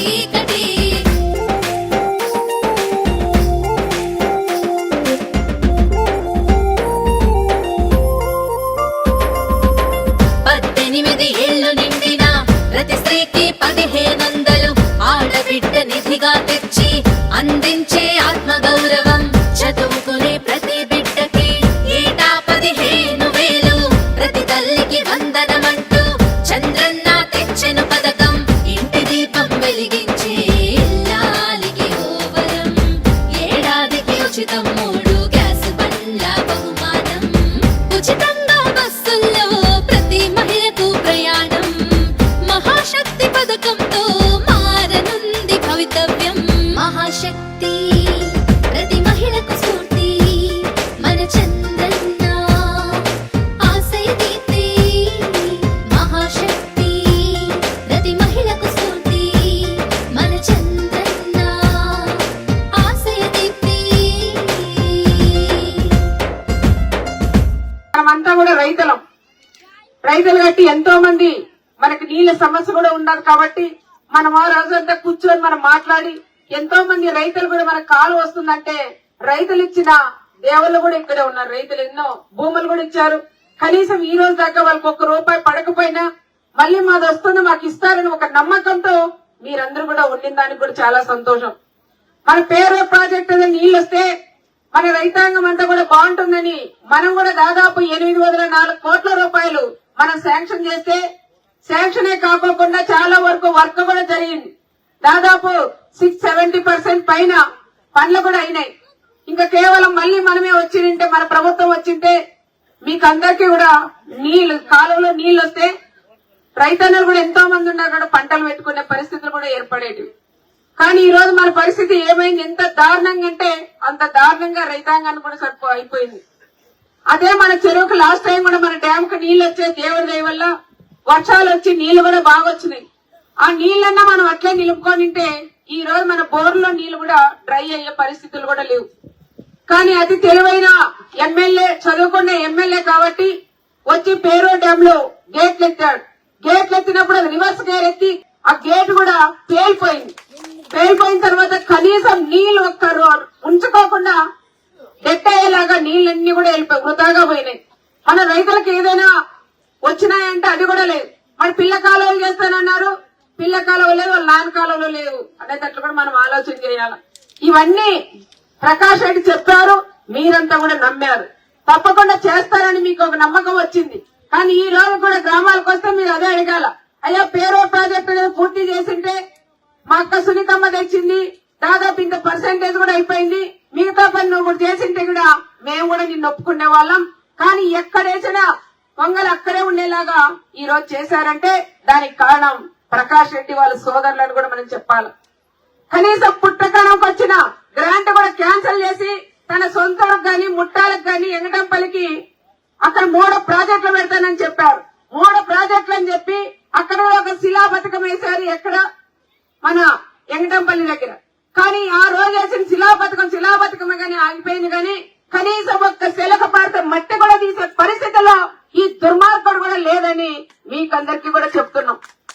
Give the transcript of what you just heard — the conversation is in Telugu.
చీకటి. పద్దెనిమిది ఏళ్లు నిండిన ప్రతి స్త్రీకి 1500 ఆడబిడ్డ నిధిగా తెచ్చి అందించే ఆత్మగౌరవం. చదువుకునే ప్రతి బిడ్డకి ఏటా 15,000. ప్రతి తల్లికి వందనమంటూ చంద్రన్న తెచ్చెను పథకం. ఇంటి దీపం వెలిగించే ఇల్లాలికి ఓవరం. ఏడాదికి ఉచితం 3 గ్యాస్ బండ్ల బహుమానం. ఉచితంగా బస్సుల్లో ప్రతి మహిళకు ప్రయాణం. మహాశక్తి పథకంతో మారనుంది భవితవ్యం. మహాశక్తి ప్రతి మహిళకు స్ఫూర్తి. మన చంద్రన్న ఆశయ దీప్తి. మహాశక్తి ప్రతి మహిళకు స్ఫూర్తి. మన చంద్రన్న ఆశయ దీప్తి. మనమంతా కూడా రైతులు కట్టి ఎంతో మంది మనకి నీళ్ళ సమస్య కూడా ఉండదు కాబట్టి మనం ఆ రోజంతా కూర్చొని మనం మాట్లాడి ఎంతో మంది రైతులు కూడా మనకు కాలు వస్తుందంటే రైతులు ఇచ్చిన దేవుళ్ళు కూడా ఇక్కడే ఉన్నారు. రైతులు ఎన్నో భూములు కూడా ఇచ్చారు. కనీసం ఈ రోజు దాకా వాళ్ళకి 1 రూపాయి పడకపోయినా మళ్ళీ మాది వస్తుంది మాకు ఇస్తారని ఒక నమ్మకంతో మీరందరూ కూడా ఉండిన దానికి కూడా చాలా సంతోషం. మన పేరు ప్రాజెక్ట్ అనేది నీళ్ళు వస్తే మన రైతాంగం అంతా కూడా బాగుంటుందని మనం కూడా దాదాపు 804 కోట్ల రూపాయలు మనం శాంక్షన్ చేస్తే శాంక్షనే కాకోకుండా చాలా వరకు వర్క్ కూడా జరిగింది. దాదాపు 70% పైన పనులు కూడా అయినాయి. ఇంకా కేవలం మళ్ళీ మనమే వచ్చింటే మన ప్రభుత్వం వచ్చింటే మీకు అందరికీ కూడా నీళ్లు కాలువలో నీళ్లు వస్తే రైతన్నలు కూడా ఎంతో మంది ఉన్నారు కూడా పంటలు పెట్టుకునే పరిస్థితులు కూడా ఏర్పడేటివి. కానీ ఈ రోజు మన పరిస్థితి ఏమైంది, ఎంత దారుణంగా అంటే అంత దారుణంగా రైతాంగాన్ని కూడా అయిపోయింది. అదే మన చెరువుకు లాస్ట్ టైం కూడా మన డ్యామ్ కు నీళ్లు వచ్చే దేవుడి దయ వల్ల వర్షాలు వచ్చి నీళ్లు కూడా బాగా వచ్చినాయి. ఆ నీళ్ళన్నా మనం అట్లే నిలుపుకొనింటే ఈ రోజు మన బోర్లో నీళ్లు కూడా డ్రై అయ్యే పరిస్థితులు కూడా లేవు. కానీ అతి తెలివైన ఎమ్మెల్యే, చదువుకున్న ఎమ్మెల్యే కాబట్టి వచ్చి పేరో డ్యామ్ లో గేట్లు ఎత్తాడు. గేట్లు ఎత్తినప్పుడు అది రివర్స్ గేర్ ఎత్తి ఆ గేట్ కూడా పేలిపోయింది. పేలిపోయిన తర్వాత కనీసం నీళ్లు ఒక్కరు ఉంచుకోకుండా డెట్ అయ్యేలాగా నీళ్ళన్నీ కూడా వెళ్ళిపోయి వృధాగా పోయినాయి. మన రైతులకు ఏదైనా వచ్చినాయంటే అది కూడా లేదు. మన పిల్ల కాలువలు చేస్తానన్నారు, పిల్ల కాలువ లేదు, వాళ్ళ నాన్న కాలువలు లేవు అనేటట్లు కూడా మనం ఆలోచన చేయాలి. ఇవన్నీ ప్రకాష్ రెడ్డి చెప్పారు, మీరంతా కూడా నమ్మారు. తప్పకుండా చేస్తారని మీకు ఒక నమ్మకం వచ్చింది. కానీ ఈ రోజు కూడా గ్రామాలకు వస్తే మీరు అదే అడగాల, అయ్యా పేరో ప్రాజెక్ట్ అనేది పూర్తి చేసింటే మా అక్క సునీతమ్మ తెచ్చింది, దాదాపు ఇంత పర్సెంటేజ్ కూడా అయిపోయింది, మిగతా పని నువ్వు కూడా చేసింటే కూడా మేము కూడా నిన్ను ఒప్పుకునే వాళ్ళం. కానీ ఎక్కడేసినా పొంగల్ అక్కడే ఉండేలాగా ఈ రోజు చేశారంటే దానికి కారణం ప్రకాష్ రెడ్డి వాళ్ళ సోదరులను కూడా మనం చెప్పాలి. కనీసం పుట్టకాలంకి వచ్చిన గ్రాంట్ కూడా క్యాన్సిల్ చేసి తన సొంతలకు గాని ముట్టాలకు గాని ఎంగటంపల్లికి అక్కడ 3 ప్రాజెక్టులు పెడతానని చెప్పారు. 3 ప్రాజెక్టులు అని చెప్పి అక్కడ ఒక శిలా పథకం వేశారు. ఎక్కడ? మన ఎంగటంపల్లి దగ్గర. కానీ ఆ రోజు వేసిన శిలా పథకమే గానీ ఆగిపోయింది. కానీ కనీసం ఒక్క శిలక పారితే మట్టి కూడా తీసే పరిస్థితుల్లో ఈ దుర్మార్గుడు కూడా లేదని మీకందరికీ కూడా చెప్తున్నాం.